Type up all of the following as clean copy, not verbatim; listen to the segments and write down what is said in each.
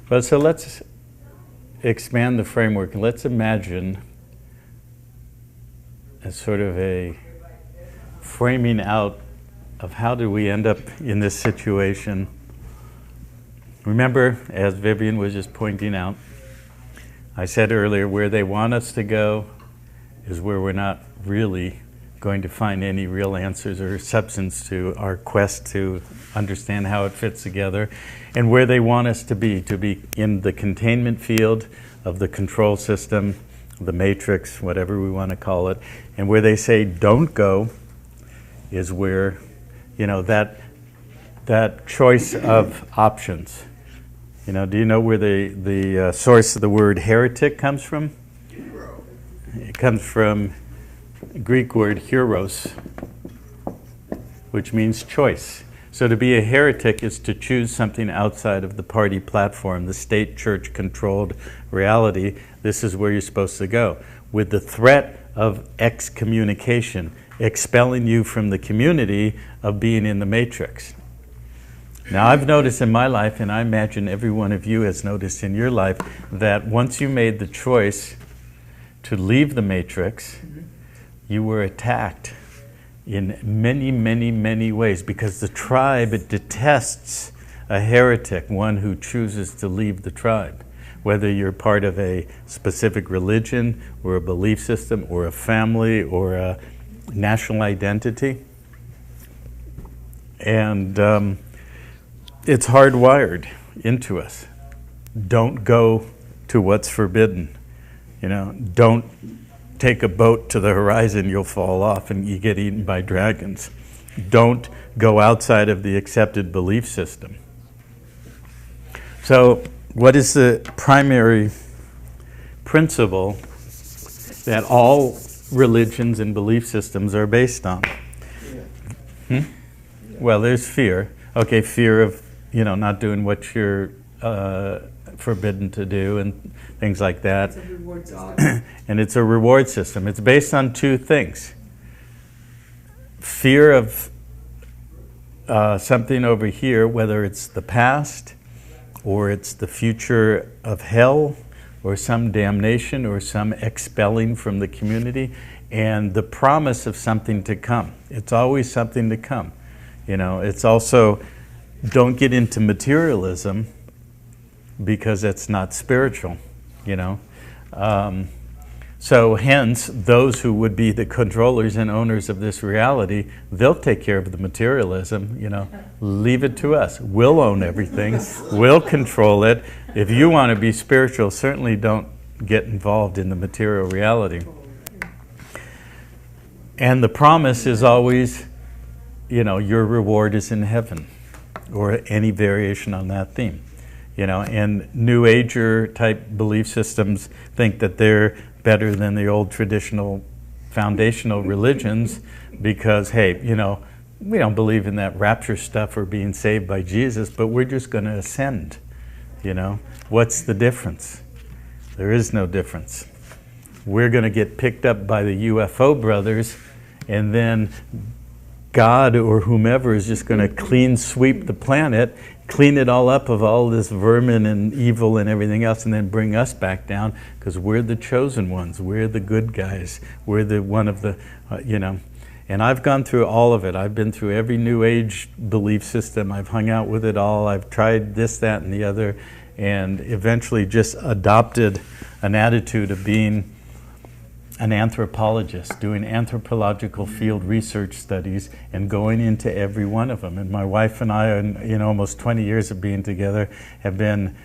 Well, so let's expand the framework. Let's imagine as sort of a framing out of how did we end up in this situation. Remember, as Vivian was just pointing out, I said earlier, where they want us to go is where we're not really going to find any real answers or substance to our quest to understand how it fits together, and where they want us to be in the containment field of the control system, the matrix, whatever we want to call it, and where they say don't go is where, that choice of options. Do you know where the source of the word heretic comes from? It comes from Greek word hieros, which means choice. So to be a heretic is to choose something outside of the party platform, the state church controlled reality. This is where you're supposed to go, with the threat of excommunication, expelling you from the community of being in the matrix. Now, I've noticed in my life, and I imagine every one of you has noticed in your life, that once you made the choice to leave the matrix, you were attacked in many, many, many ways, because the tribe detests a heretic, one who chooses to leave the tribe, whether you're part of a specific religion or a belief system or a family or a national identity. And it's hardwired into us. Don't go to what's forbidden. Don't take a boat to the horizon, you'll fall off and you get eaten by dragons. Don't go outside of the accepted belief system. So, what is the primary principle that all religions and belief systems are based on? Well, there's fear. Okay, fear of not doing what you're forbidden to do and things like that. It's a reward system. And it's a reward system. It's based on two things. Fear of something over here, whether it's the past or it's the future of hell or some damnation or some expelling from the community, and the promise of something to come. It's always something to come. It's also, don't get into materialism because it's not spiritual, So hence, those who would be the controllers and owners of this reality, they'll take care of the materialism, leave it to us. We'll own everything. We'll control it. If you want to be spiritual, certainly don't get involved in the material reality. And the promise is always, your reward is in heaven, or any variation on that theme. And New Ager type belief systems think that they're better than the old traditional foundational religions because, hey, we don't believe in that rapture stuff or being saved by Jesus, but we're just going to ascend. What's the difference? There is no difference. We're going to get picked up by the UFO brothers, and then God or whomever is just going to clean sweep the planet, clean it all up of all this vermin and evil and everything else, and then bring us back down because we're the chosen ones. We're the good guys. We're the one of the, And I've gone through all of it. I've been through every New Age belief system. I've hung out with it all. I've tried this, that, and the other, and eventually just adopted an attitude of being an anthropologist, doing anthropological field research studies and going into every one of them. And my wife and I, in almost 20 years of being together, have been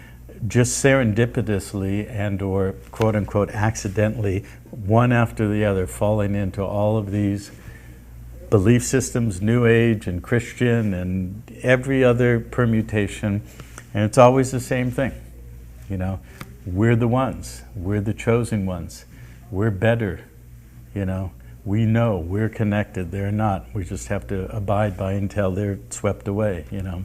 just serendipitously and or quote-unquote accidentally, one after the other, falling into all of these belief systems, New Age and Christian and every other permutation. And it's always the same thing. We're the ones. We're the chosen ones. We're better, we know we're connected, they're not. We just have to abide by until they're swept away, And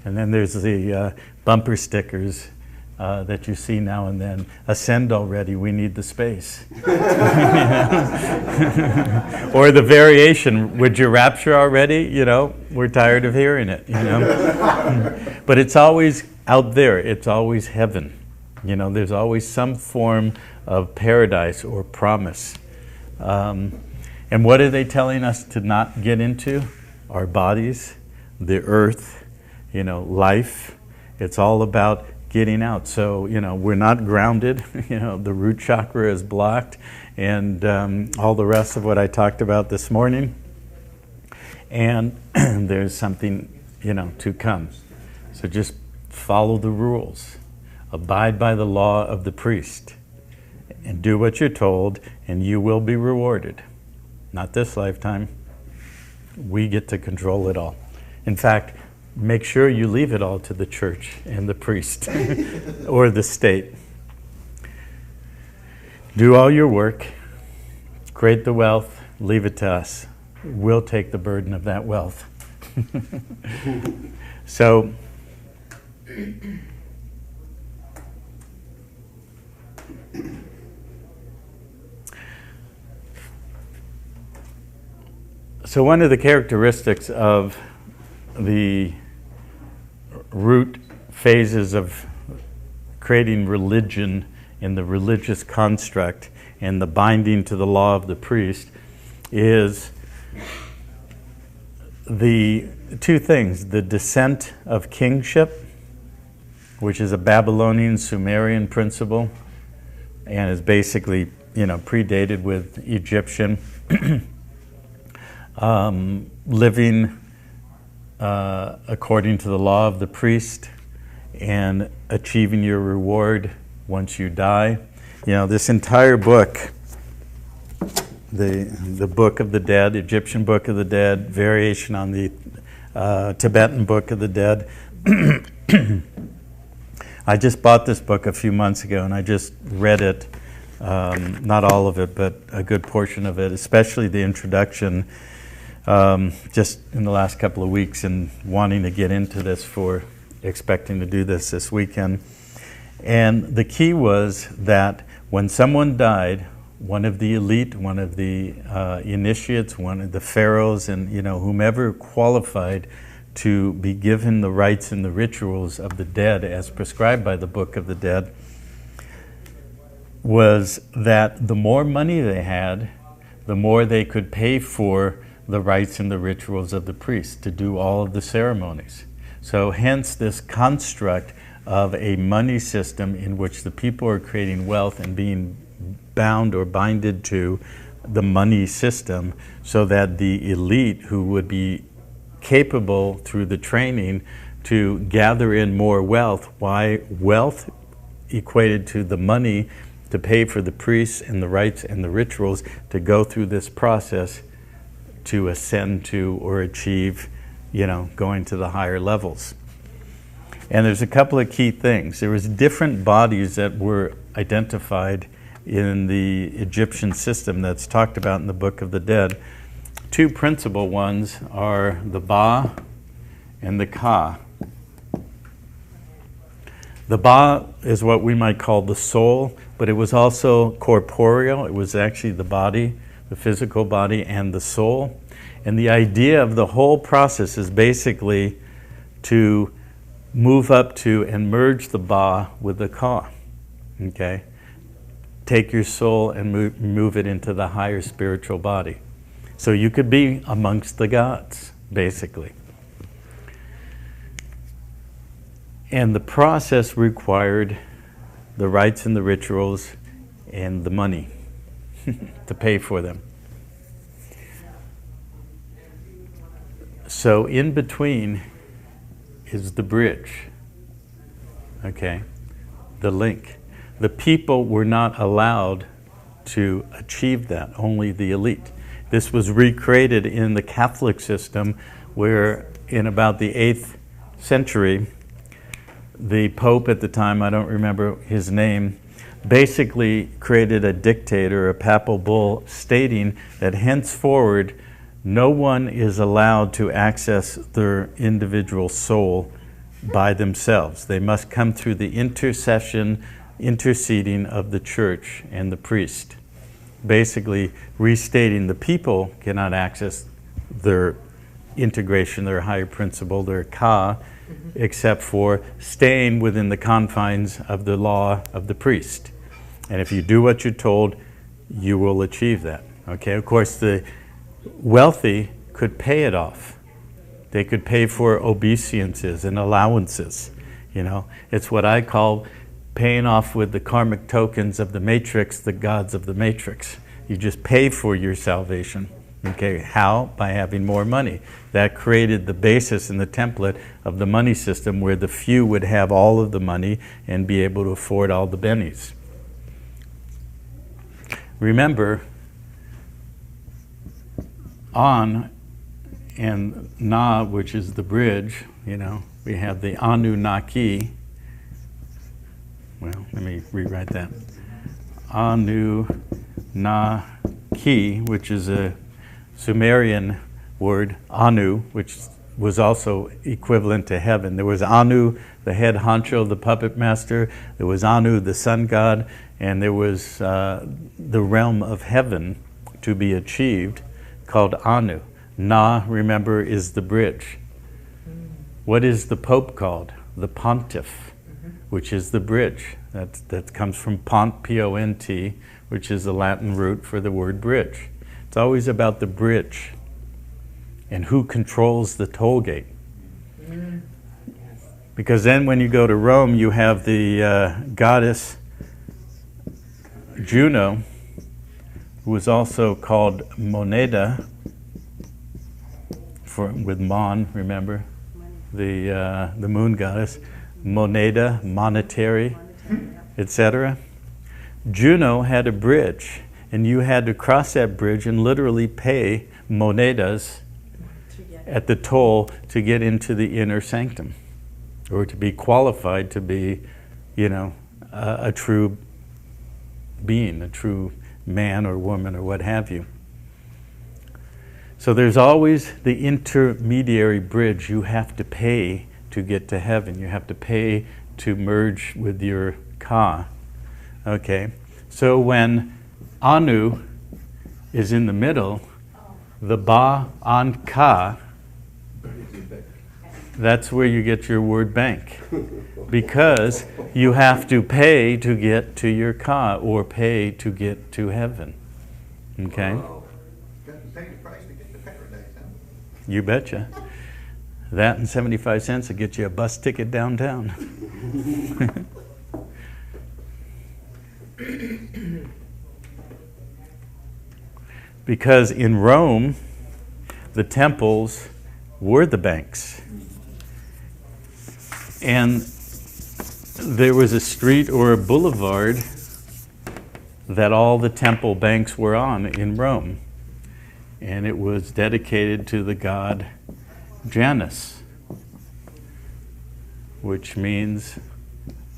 then there's the bumper stickers that you see now and then. Ascend already, we need the space. Or the variation, would you rapture already? We're tired of hearing it, But it's always out there, it's always heaven. You know, there's always some form of paradise or promise. And what are they telling us to not get into? Our bodies, the earth, you know, life. It's all about getting out. So, you know, we're not grounded. You know, the root chakra is blocked, and all the rest of what I talked about this morning. And there's something, you know, to come. So just follow the rules. Abide by the law of the priest. And do what you're told, and you will be rewarded. Not this lifetime. We get to control it all. In fact, make sure you leave it all to the church and the priest or the state. Do all your work. Create the wealth. Leave it to us. We'll take the burden of that wealth. So, one of the characteristics of the root phases of creating religion in the religious construct and the binding to the law of the priest is the two things: the descent of kingship, which is a Babylonian Sumerian principle and is basically, you know, predated with Egyptian. Living according to the law of the priest and achieving your reward once you die. You know, this entire book, the Book of the Dead, Egyptian Book of the Dead, variation on the Tibetan Book of the Dead. I just bought this book a few months ago, and I just read it, not all of it, but a good portion of it, especially the introduction, just in the last couple of weeks, and wanting to get into this for expecting to do this weekend. And the key was that when someone died, one of the elite, one of the initiates, one of the pharaohs, and, you know, whomever qualified to be given the rites and the rituals of the dead as prescribed by the Book of the Dead, was that the more money they had, the more they could pay for the rites and the rituals of the priest to do all of the ceremonies. So hence this construct of a money system in which the people are creating wealth and being bound or binded to the money system, so that the elite, who would be capable through the training to gather in more wealth, why wealth equated to the money to pay for the priests and the rites and the rituals to go through this process to ascend to or achieve, you know, going to the higher levels. And there's a couple of key things. There was different bodies that were identified in the Egyptian system that's talked about in the Book of the Dead. Two principal ones are the Ba and the Ka. The Ba is what we might call the soul, but it was also corporeal. It was actually the body, the physical body, and the soul. And the idea of the whole process is basically to move up to and merge the Ba with the Ka. Okay? Take your soul and move it into the higher spiritual body. So you could be amongst the gods, basically. And the process required the rites and the rituals and the money to pay for them. So in between is the bridge, okay, the link. The people were not allowed to achieve that, only the elite. This was recreated in the Catholic system, where in about the 8th century, the Pope at the time, I don't remember his name, basically created a dictator, a papal bull, stating that henceforward no one is allowed to access their individual soul by themselves. They must come through the interceding of the church and the priest. Basically restating the people cannot access their integration, their higher principle, their Ka, except for staying within the confines of the law of the priest. And if you do what you're told, you will achieve that. Okay, of course, the wealthy could pay it off. They could pay for obeisances and allowances. You know, it's what I call paying off with the karmic tokens of the matrix, the gods of the matrix. You just pay for your salvation. Okay, how? By having more money. That created the basis and the template of the money system where the few would have all of the money and be able to afford all the bennies. Remember, on and Na, which is the bridge, you know, we have the Anunnaki. Well, let me rewrite that. Anunnaki, which is a Sumerian word, Anu, which was also equivalent to heaven. There was Anu, the head honcho, the puppet master. There was Anu, the sun god. And there was the realm of heaven to be achieved called Anu. Na, remember, is the bridge. What is the Pope called? The Pontiff, which is the bridge. That comes from pont, P-O-N-T, which is the Latin root for the word bridge. It's always about the bridge and who controls the toll gate. Because then when you go to Rome, you have the goddess Juno, who was also called Moneda, with Mon, remember? The moon goddess. Moneda, monetary, etc. Juno had a bridge, and you had to cross that bridge and literally pay monedas at the toll to get into the inner sanctum, or to be qualified to be, you know, a true being, a true man or woman or what have you. So there's always the intermediary bridge you have to pay to get to heaven. You have to pay to merge with your Ka. Okay? So when Anu is in the middle, the Ba An Ka, that's where you get your word bank. Because you have to pay to get to your Ka, or pay to get to heaven. Okay? Wow. Got to pay the price to get to paradise, huh? You betcha. That and 75 cents will get you a bus ticket downtown. Because in Rome, the temples were the banks. And there was a street or a boulevard that all the temple banks were on in Rome. And it was dedicated to the god Janus, which means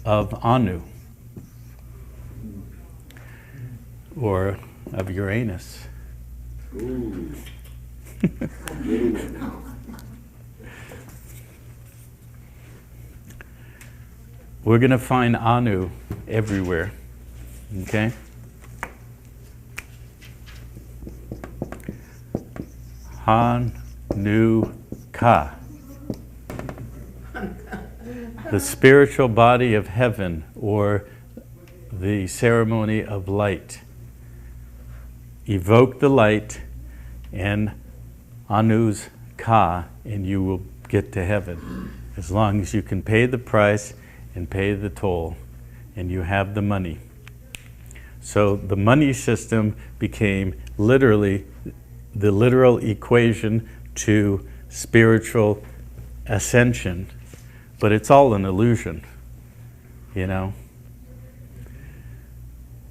of Anu, or of Uranus. Ooh. We're going to find Anu everywhere, okay? Han-nu-ka. The spiritual body of heaven, or the ceremony of light. Evoke the light and Anu's Ka, and you will get to heaven. As long as you can pay the price and pay the toll, and you have the money. So the money system became literally the literal equation to spiritual ascension, but it's all an illusion, you know.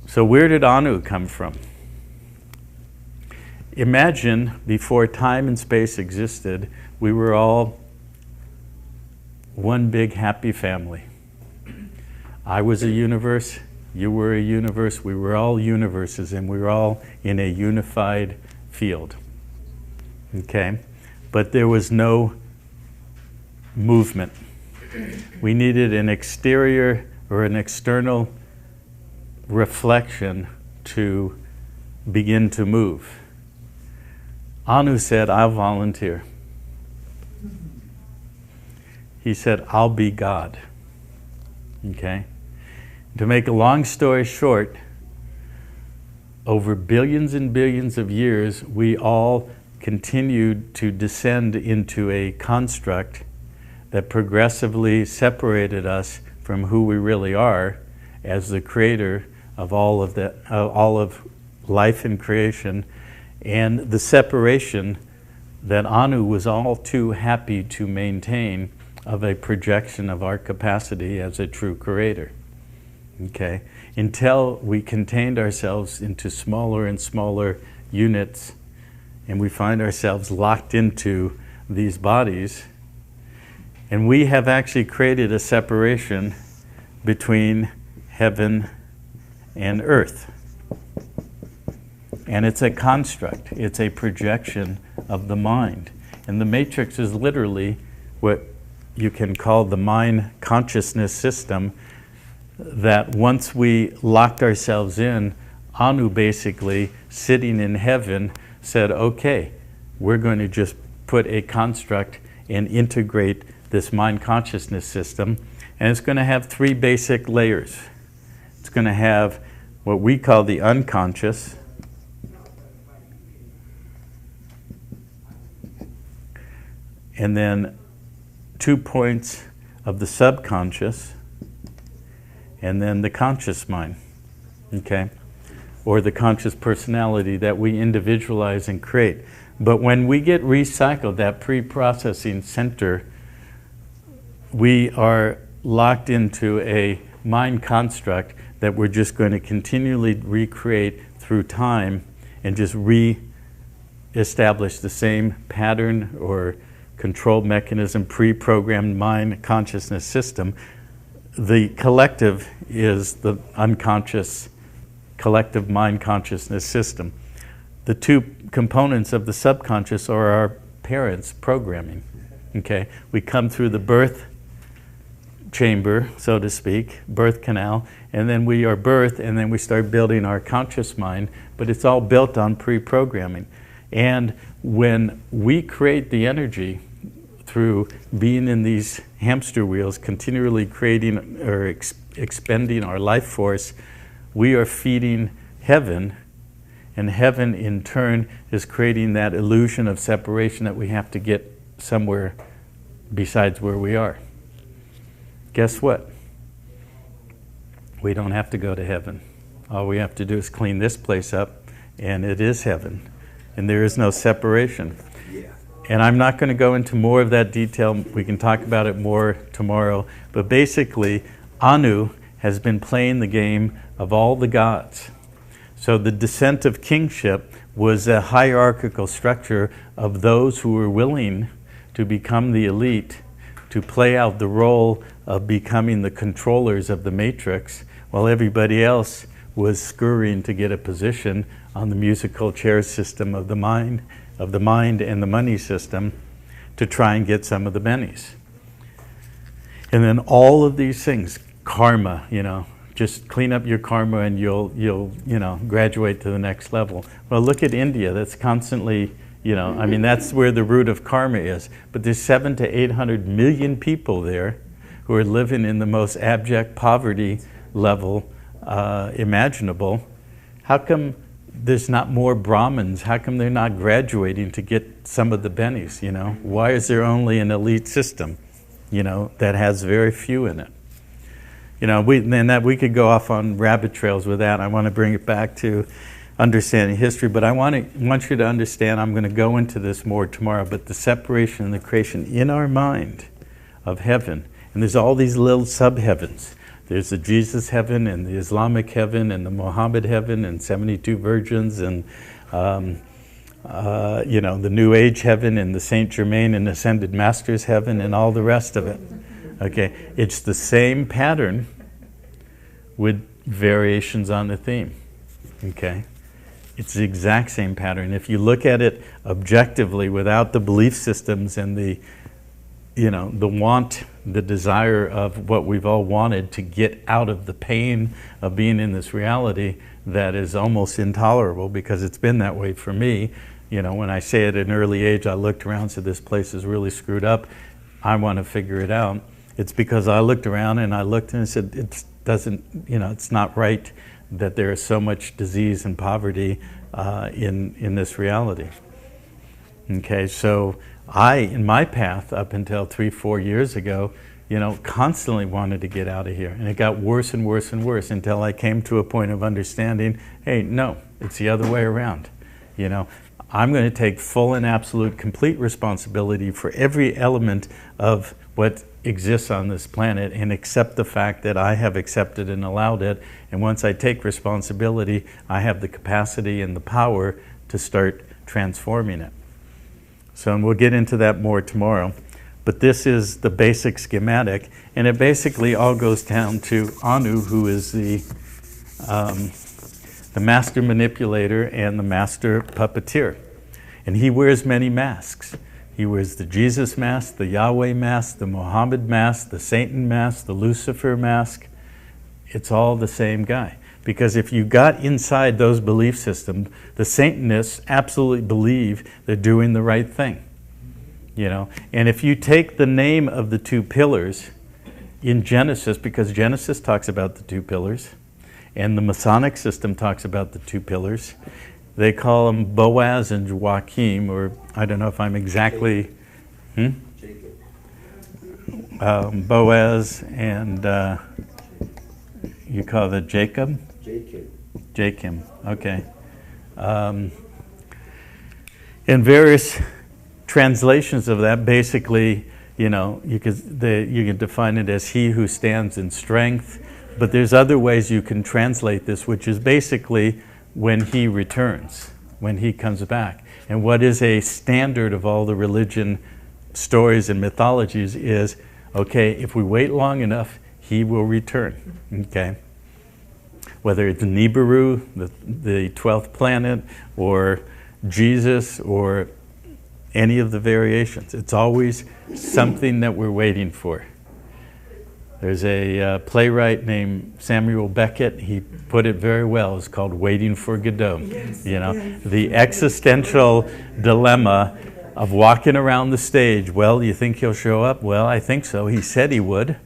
So where did Anu come from? Imagine before time and space existed, we were all one big happy family. I was a universe, you were a universe, we were all universes, and we were all in a unified field. Okay? But there was no movement. We needed an exterior or an external reflection to begin to move. Anu said, I'll volunteer. he said, I'll be God. Okay? To make a long story short, over billions and billions of years, we all continued to descend into a construct that progressively separated us from who we really are as the creator of all of life and creation, and the separation that Anu was all too happy to maintain of a projection of our capacity as a true creator. Okay? Until we contained ourselves into smaller and smaller units, and we find ourselves locked into these bodies, and we have actually created a separation between heaven and earth. And it's a construct, it's a projection of the mind. And the matrix is literally what you can call the mind consciousness system, that once we locked ourselves in, Anu basically, sitting in heaven, said, okay, we're going to just put a construct and integrate this mind consciousness system. And it's going to have three basic layers. It's going to have what we call the unconscious, and then 2 points of the subconscious, and then the conscious mind, okay? Or the conscious personality that we individualize and create. But when we get recycled, that pre-processing center, we are locked into a mind construct that we're just going to continually recreate through time and just re-establish the same pattern or control mechanism, pre-programmed mind consciousness system. The collective is the unconscious collective mind consciousness system. The two components of the subconscious are our parents' programming. Okay? We come through the birth chamber, so to speak, birth canal, and then we are birthed, and then we start building our conscious mind, but it's all built on pre-programming. And when we create the energy through being in these hamster wheels, continually creating or expending our life force, we are feeding heaven, and heaven in turn is creating that illusion of separation that we have to get somewhere besides where we are. Guess what? We don't have to go to heaven. All we have to do is clean this place up, and it is heaven. And there is no separation. Yeah. And I'm not going to go into more of that detail. We can talk about it more tomorrow. But basically, Anu has been playing the game of all the gods. So the descent of kingship was a hierarchical structure of those who were willing to become the elite, to play out the role of becoming the controllers of the matrix, while everybody else was scurrying to get a position on the musical chair system of the mind and the money system to try and get some of the bennies. And then all of these things, karma, just clean up your karma and you'll graduate to the next level. Well, look at India. That's constantly, that's where the root of karma is. But there's 700 to 800 million people there who are living in the most abject poverty level imaginable. How come there's not more Brahmins? How come they're not graduating to get some of the bennies? Why is there only an elite system, that has very few in it? We could go off on rabbit trails with that. I want to bring it back to understanding history, but I want you to understand, I'm going to go into this more tomorrow, but the separation and the creation in our mind of heaven, and there's all these little sub-heavens. There's the Jesus heaven and the Islamic heaven and the Muhammad heaven and 72 virgins and the New Age heaven and the Saint Germain and Ascended Masters heaven and all the rest of it. Okay, it's the same pattern with variations on the theme. Okay, it's the exact same pattern. If you look at it objectively, without the belief systems and the want, the desire of what we've all wanted to get out of the pain of being in this reality that is almost intolerable, because it's been that way for me. When I say at an early age, I looked around and said, this place is really screwed up. I want to figure it out. It's because I looked around and I looked and I said, it doesn't, it's not right that there is so much disease and poverty in this reality. Okay, so I, in my path up until 3-4 years ago, constantly wanted to get out of here. And it got worse and worse and worse until I came to a point of understanding, hey, no, it's the other way around. I'm going to take full and absolute complete responsibility for every element of what exists on this planet and accept the fact that I have accepted and allowed it. And once I take responsibility, I have the capacity and the power to start transforming it. So, and we'll get into that more tomorrow. But this is the basic schematic, and it basically all goes down to Anu, who is the master manipulator and the master puppeteer. And he wears many masks. He wears the Jesus mask, the Yahweh mask, the Muhammad mask, the Satan mask, the Lucifer mask. It's all the same guy. Because if you got inside those belief systems, the Satanists absolutely believe they're doing the right thing. And if you take the name of the two pillars in Genesis, because Genesis talks about the two pillars, and the Masonic system talks about the two pillars, they call them Boaz and Joachim, or I don't know if I'm exactly... Boaz and... you call it Jacob? Jacob, okay. In various translations of that, basically, you can define it as he who stands in strength, but there's other ways you can translate this, which is basically when he returns, when he comes back. And what is a standard of all the religion stories and mythologies is, okay, if we wait long enough, he will return, okay? Whether it's Nibiru, the 12th planet, or Jesus, or any of the variations. It's always something that we're waiting for. There's a playwright named Samuel Beckett. He put it very well. It's called Waiting for Godot. Yes, The existential dilemma of walking around the stage. Well, you think he'll show up? Well, I think so. He said he would.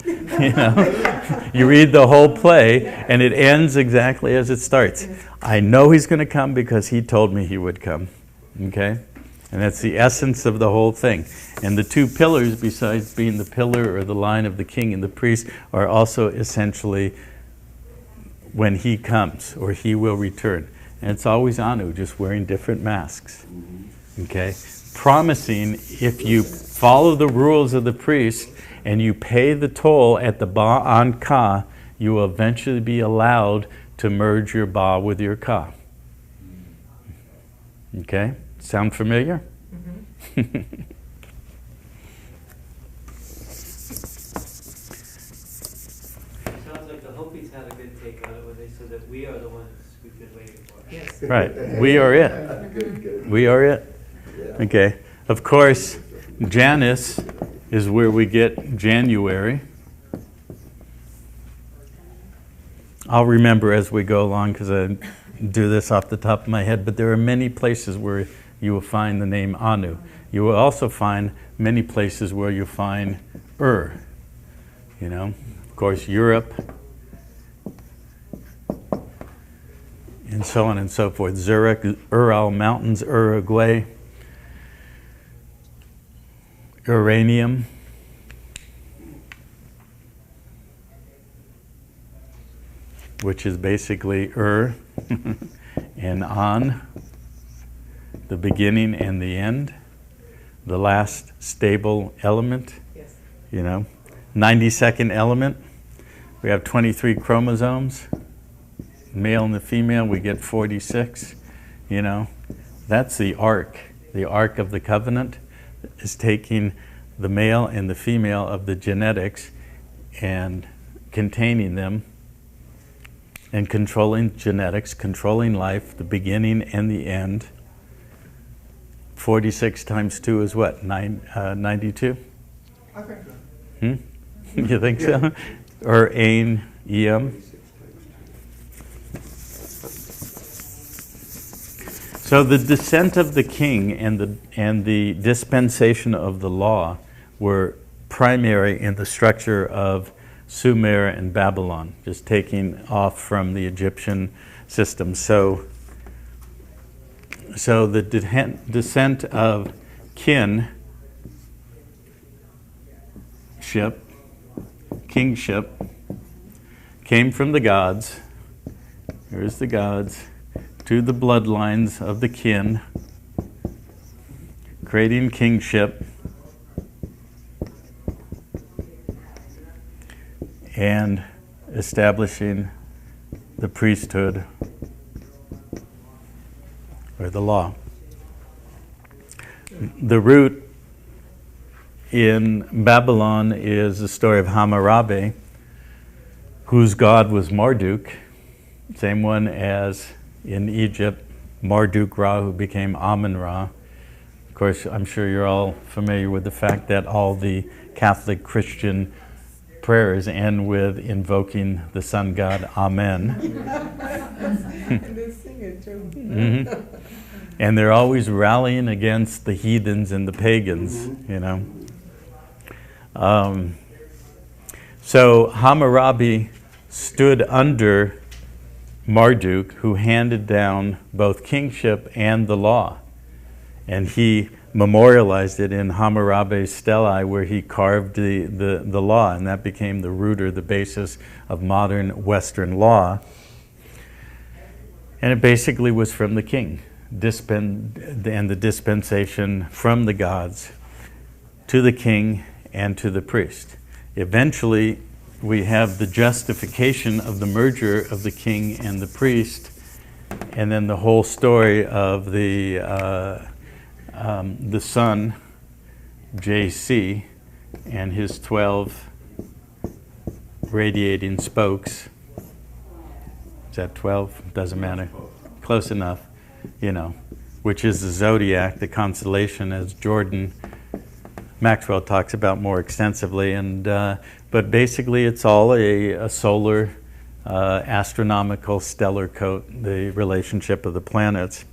You read the whole play, and it ends exactly as it starts. I know he's going to come because he told me he would come. Okay? And that's the essence of the whole thing. And the two pillars, besides being the pillar or the line of the king and the priest, are also essentially when he comes or he will return. And it's always Anu, just wearing different masks. Okay? Promising if you follow the rules of the priest and you pay the toll at the Ba Ka, you will eventually be allowed to merge your Ba with your Ka. Okay? Sound familiar? Mm-hmm. Sounds like the Hopis had a good take on it when they said that we are the ones we've been waiting for. Yes. Right. We are it. Good. We are it. Okay. Of course, Janus is where we get January. I'll remember as we go along because I do this off the top of my head, but there are many places where you will find the name Anu. You will also find many places where you find Of course, Europe, and so on and so forth. Zurich, Ural Mountains, Uruguay, uranium, which is basically and An, the beginning and the end, the last stable element, Yes. 92nd element. We have 23 chromosomes. Male and the female, we get 46. That's the ark. The ark of the covenant is taking the male and the female of the genetics and containing them and controlling genetics, controlling life, the beginning and the end. 46 times 2 is what? 92? I think so. You think so? Or Ain, Em? So the descent of the king and the dispensation of the law were primary in the structure of Sumer and Babylon, just taking off from the Egyptian system. So the descent of kingship came from the gods. Here's the gods to the bloodlines of the kin, creating kingship and establishing the priesthood or the law. The root in Babylon is the story of Hammurabi, whose god was Marduk, same one as in Egypt, Marduk-Ra, who became Amun-Ra. Of course, I'm sure you're all familiar with the fact that all the Catholic Christian prayers end with invoking the sun god, Amen. And they sing it too. Mm-hmm. And they're always rallying against the heathens and the pagans, you know. So Hammurabi stood under Marduk, who handed down both kingship and the law. And he memorialized it in Hammurabi's stelae, where he carved the law, and that became the root or the basis of modern Western law. And it basically was from the king, and the dispensation from the gods to the king and to the priest. Eventually, we have the justification of the merger of the king and the priest, and then the whole story of the son, JC, and his 12 radiating spokes. Is that 12? Doesn't matter. Close enough, you know, which is the zodiac, the constellation, as Jordan Maxwell talks about more extensively. And but basically it's all a solar astronomical stellar coat, the relationship of the planets.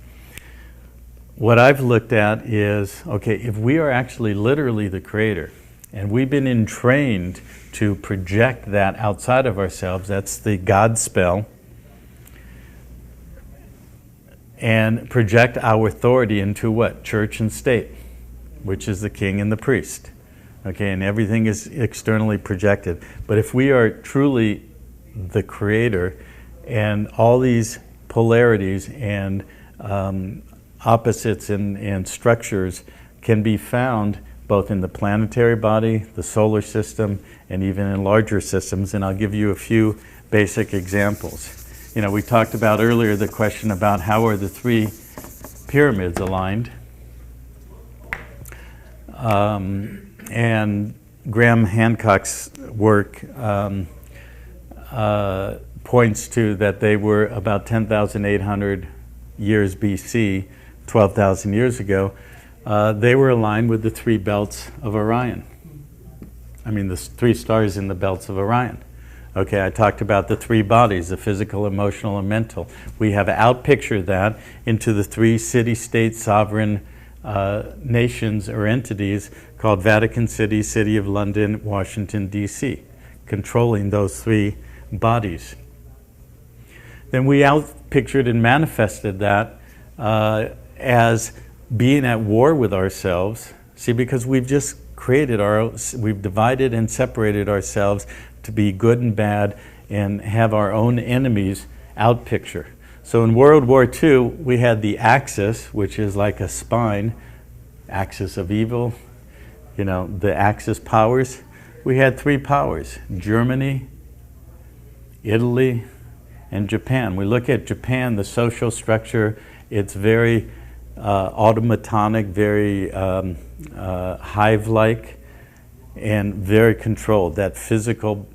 What I've looked at is, okay, if we are actually literally the creator, and we've been entrained to project that outside of ourselves, that's the God spell, and project our authority into what? Church and state, which is the king and the priest. Okay, and everything is externally projected. But if we are truly the creator, and all these polarities and opposites and structures can be found both in the planetary body, the solar system, and even in larger systems, and I'll give you a few basic examples. You know, we talked about earlier the question about how are the three pyramids aligned. And Graham Hancock's work points to that they were about 10,800 years BC, 12,000 years ago. They were aligned with the three belts of Orion. I mean, the three stars in the belts of Orion. Okay, I talked about the three bodies, the physical, emotional, and mental. We have outpictured that into the three city-state sovereign nations or entities called Vatican City, City of London, Washington, D.C., controlling those three bodies. Then we outpictured and manifested that as being at war with ourselves. See, because we've just created we've divided and separated ourselves to be good and bad and have our own enemies outpicture. So in World War II, we had the Axis, which is like a spine, axis of evil, you know, the Axis powers. We had three powers: Germany, Italy, and Japan. We look at Japan, the social structure, it's very automatonic, very hive-like, and very controlled, that physical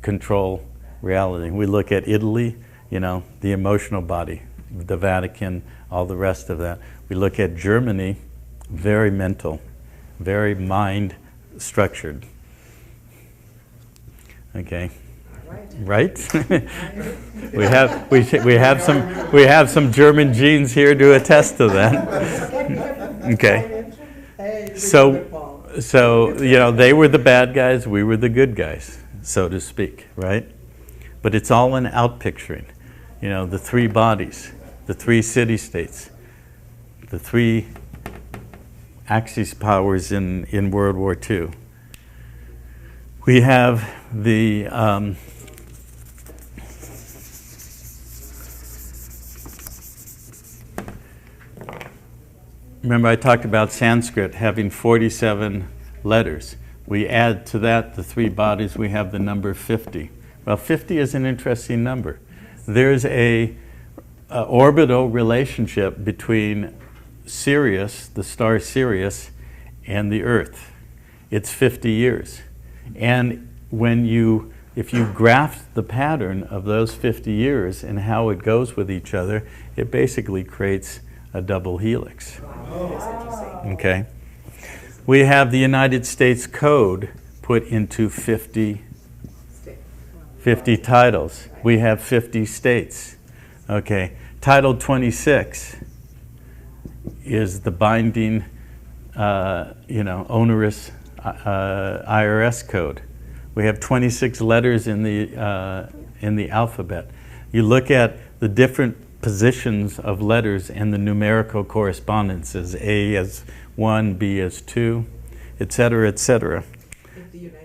control reality. We look at Italy, you know, the emotional body, the Vatican, all the rest of that. We look at Germany, very mental, very mind structured. Okay. Right? we have some German genes here to attest to that. Okay. So, you know, they were the bad guys, we were the good guys, so to speak, right? But it's all an outpicturing. You know, the three bodies, the three city-states, the three Axis powers in World War II. We have the remember I talked about Sanskrit having 47 letters. We add to that the three bodies, we have the number 50. Well, 50 is an interesting number. There's a orbital relationship between Sirius, the star Sirius, and the Earth. It's 50 years. And if you graph the pattern of those 50 years and how it goes with each other, it basically creates a double helix. Okay? We have the United States Code put into 50 titles. We have 50 states. Okay? Title 26 is the binding, onerous IRS code. We have 26 letters in the alphabet. You look at the different positions of letters and the numerical correspondences, A as 1, B as 2, etc., etc. If the United